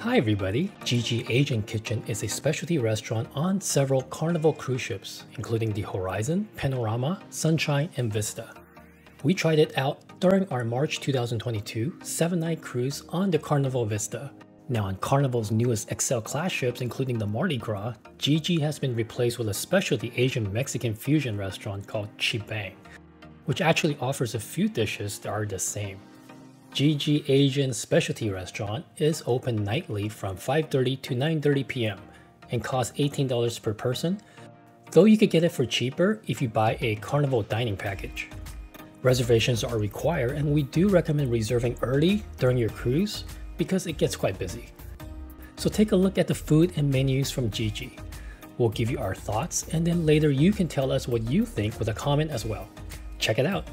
Hi everybody, GG Asian Kitchen is a specialty restaurant on several Carnival cruise ships, including the Horizon, Panorama, Sunshine, and Vista. We tried it out during our March 2022 7-night cruise on the Carnival Vista. Now on Carnival's newest XL class ships, including the Mardi Gras, GG has been replaced with a specialty Asian-Mexican fusion restaurant called Chibang, which actually offers a few dishes that are the same. GG Asian Specialty Restaurant is open nightly from 5:30 to 9:30 p.m. and costs $18 per person, though you could get it for cheaper if you buy a Carnival dining package. Reservations are required, and we do recommend reserving early during your cruise because it gets quite busy. So take a look at the food and menus from GG. We'll give you our thoughts, and then later you can tell us what you think with a comment as well. Check it out!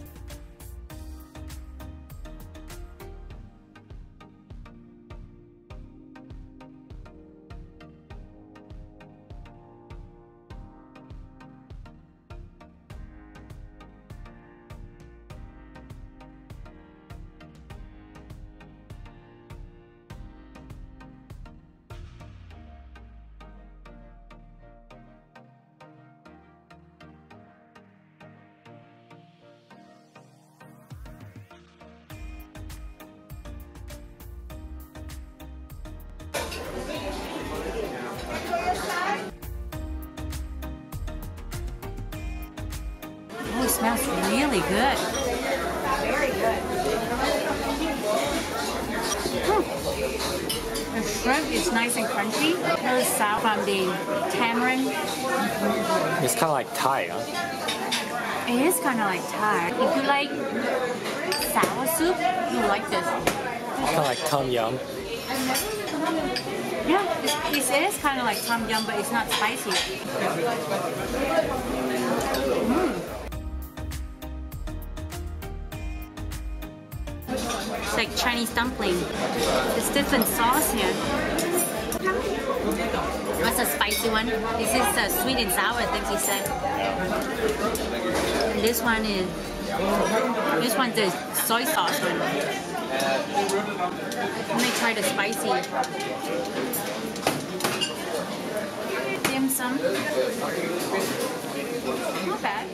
Oh, it smells really good. Very good. The shrimp is nice and crunchy. Really sour from the tamarind. It's kind of like Thai, huh? It is kind of like Thai. If you like sour soup, you like this. Kind of like Tom Yum. Yeah, it is kind of like Tom Yum, but it's not spicy. It's like Chinese dumpling. There's different sauce here. What's a spicy one? This is sweet and sour, I think he said. And this one's the soy sauce one. Let me try the spicy. Dim sum. Not bad.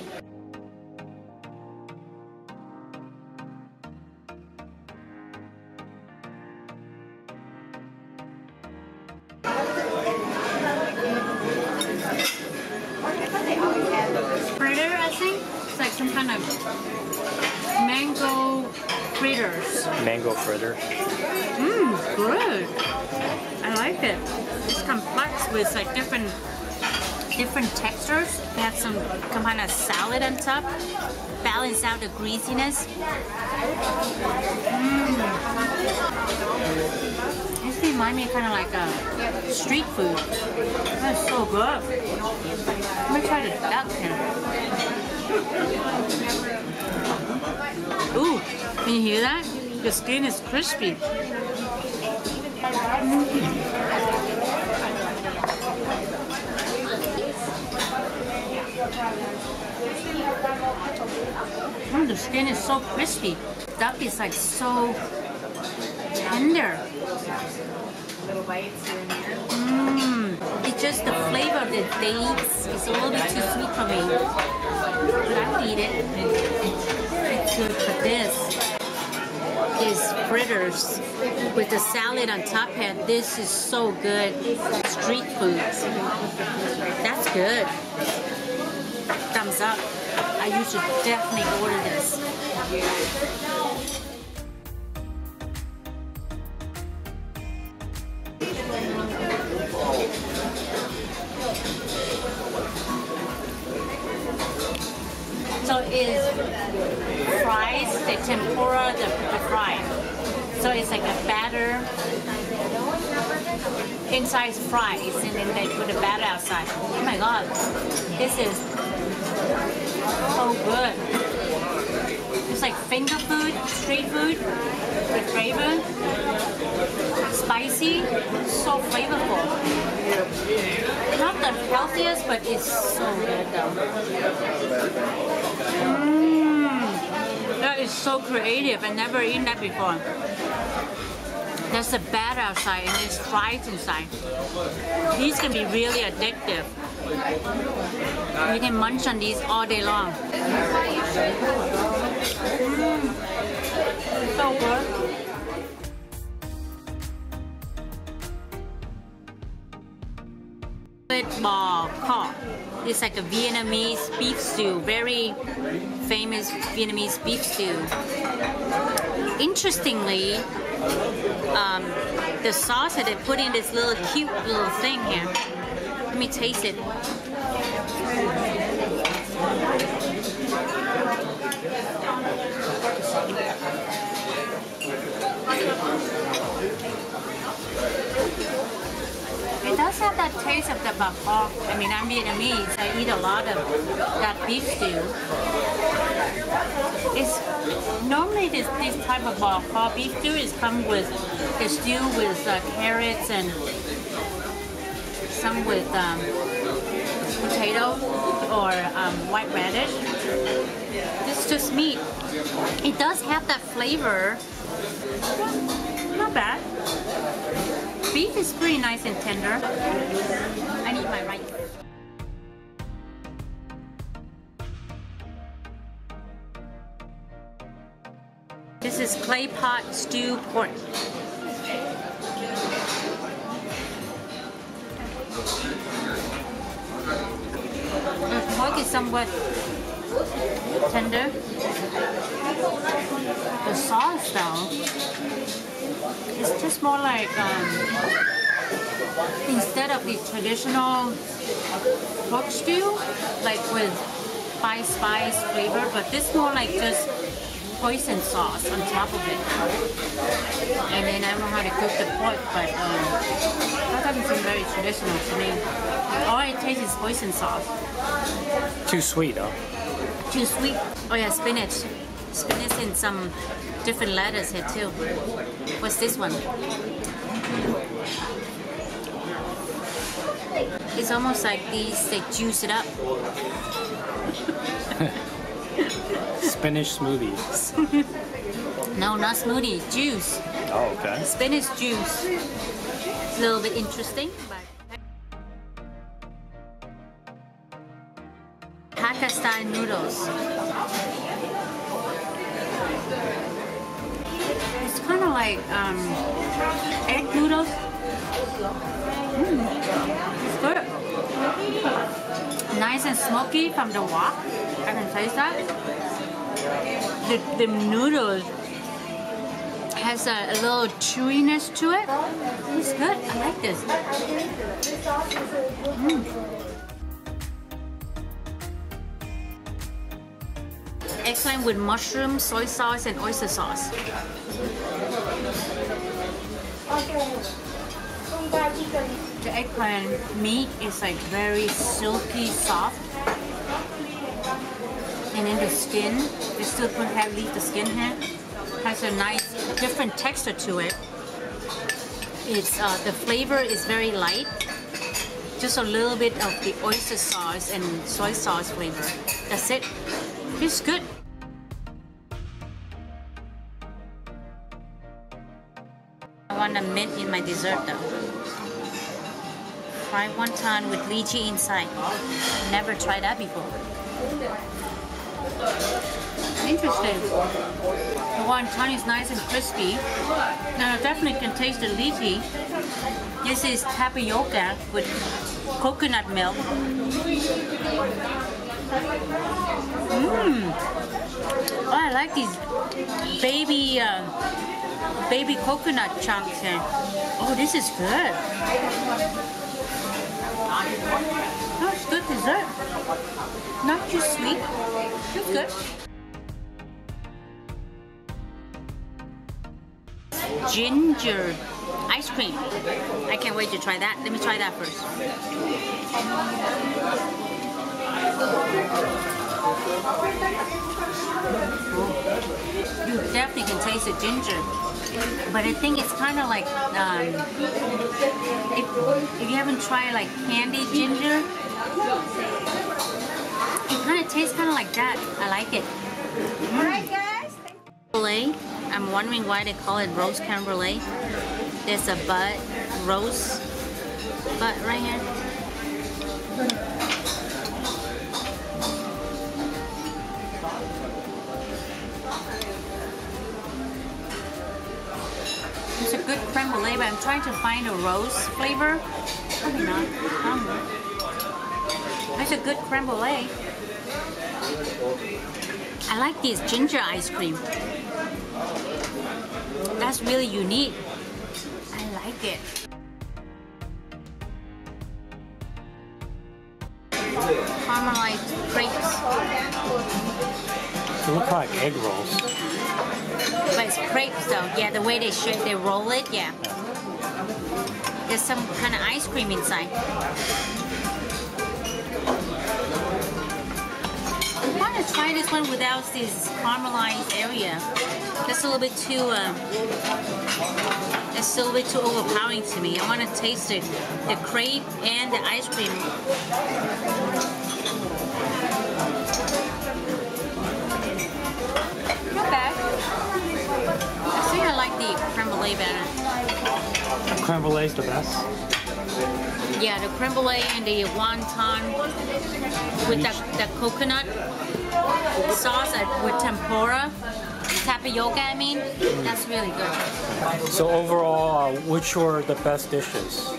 Fritter, I think. It's like some kind of mango fritters. Mango fritter. Good. I like it. It's complex with like different textures. They have some kind of salad on top. Balance out the greasiness. This reminds me kind of like a street food. That's so good. Let me try the duck here. Ooh, can you hear that? The skin is crispy. The skin is so crispy. Duck is like so tender. Little bites here and there. It's just the flavor of the dates is a little bit too sweet for me. But I would eat it. It's good for this. Is fritters with the salad on top here. This is so good. Street food. That's good. Thumbs up. You should definitely order this. So is fries, the tempura, the fry. So it's like a batter. Inside is fries, and then they put a batter outside. Oh my god, this is so good. It's like finger food, street food, with flavor. Spicy, so flavorful. Not the healthiest, but it's so good though. That is so creative. I've never eaten that before. There's the bad outside and it's fried inside. These can be really addictive. You can munch on these all day long. So good. Bò Kho. It's like a Vietnamese beef stew, very famous Vietnamese beef stew. Interestingly, the sauce that they put in this little cute little thing here. Let me taste it. It does have that taste of the bạc kho. I mean, I'm Vietnamese. I eat a lot of that beef stew. It's normally this type of bạc kho beef stew is come with the stew with carrots and some with potato or white radish. This is just meat. It does have that flavor. Not bad. Beef is pretty nice and tender. I need my rice. This is clay pot stew pork. The pork is somewhat tender. The sauce though, it's just more like instead of the traditional pork stew, like with spice flavor, but this more like just hoisin sauce on top of it. And then I don't know how to cook the pork, but that doesn't seem very traditional to me. All I taste is hoisin sauce. Too sweet, huh? Too sweet. Oh yeah, spinach. Spinach and some different lettuce here too. What's this one? It's almost like these, they juice it up. Spinach smoothie. No, not smoothie, juice. Oh, okay. Spinach juice. It's a little bit interesting, but Hakka-Style Noodles. It's kind of like egg noodles. It's good. Nice and smoky from the wok. I can taste that. The noodles has a little chewiness to it. It's good. I like this. Eggplant with mushroom, soy sauce, and oyster sauce. The eggplant meat is like very silky soft. And then the skin, they still leave the skin here. Has a nice different texture to it. It's the flavor is very light. Just a little bit of the oyster sauce and soy sauce flavor. That's it. It's good. I want a mint in my dessert though. Fried wonton with lychee inside. Never tried that before. Interesting. The wonton is nice and crispy. Now I definitely can taste the lychee. This is tapioca with coconut milk. Oh, I like these baby coconut chunks here. Oh, this is good. Oh, it's good dessert. Not too sweet. It's good. Ginger ice cream. I can't wait to try that. Let me try that first. You definitely can taste the ginger, but I think it's kind of like if you haven't tried like candied ginger, it kind of tastes kind of like that. I like it. Alright guys. Brulee. I'm wondering why they call it rose creme brulee. There's a bud, roast bud right here. It's a good creme brulee, but I'm trying to find a rose flavor. Probably not. It's a good creme brulee. I like this ginger ice cream. That's really unique. I like it. Caramelized crepes. They look like egg rolls. But it's crepes though. Yeah, the way they roll it, yeah. There's some kind of ice cream inside. I want to try this one without this caramelized area. That's a little bit too overpowering to me. I want to taste the crepe and the ice cream. Not bad. I think I like the creme brulee better. The creme brulee is the best? Yeah, the creme brulee and the wonton with the coconut sauce with tempura, tapioca, I mean, that's really good. So overall, which were the best dishes?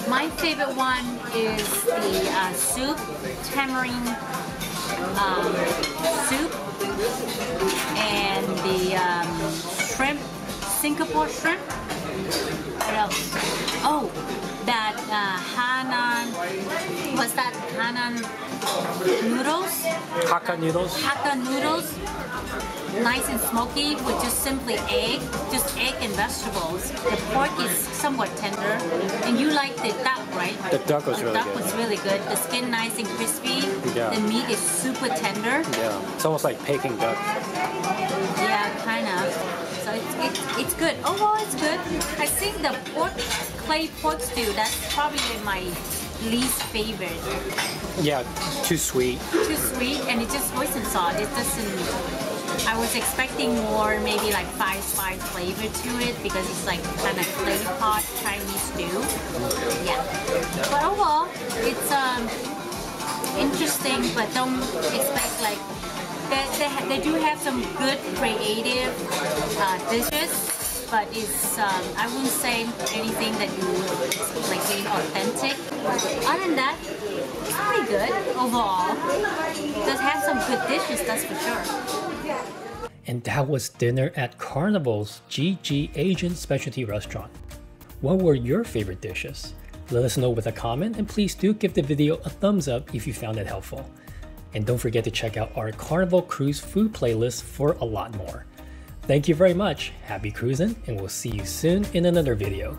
My favorite one is the soup, tamarind soup, and the shrimp, Singapore shrimp. What else? Oh, that what's that? Hanan noodles? Hakka noodles? Hakka noodles. Nice and smoky with just simply egg and vegetables. The pork is somewhat tender. And you like the duck, right? The duck was really good. The duck was really good. The skin nice and crispy. Yeah. The meat is super tender. Yeah, it's almost like Peking duck. Yeah, kind of. So it's good. Overall, it's good. I think the clay pork stew, that's probably my least favorite. Yeah, too sweet. Too sweet, and it's just hoisin sauce. It doesn't. I was expecting more, maybe like spice flavor to it because it's like kind of clay pot Chinese stew. Yeah, but overall, it's interesting. But don't expect like they do have some good creative dishes. But it's I wouldn't say anything that you like being authentic. Other than that, it's pretty good overall. It does have some good dishes, that's for sure. And that was dinner at Carnival's GG Asian Specialty Restaurant. What were your favorite dishes? Let us know with a comment, and please do give the video a thumbs up if you found it helpful. And don't forget to check out our Carnival Cruise food playlist for a lot more. Thank you very much, happy cruising, and we'll see you soon in another video.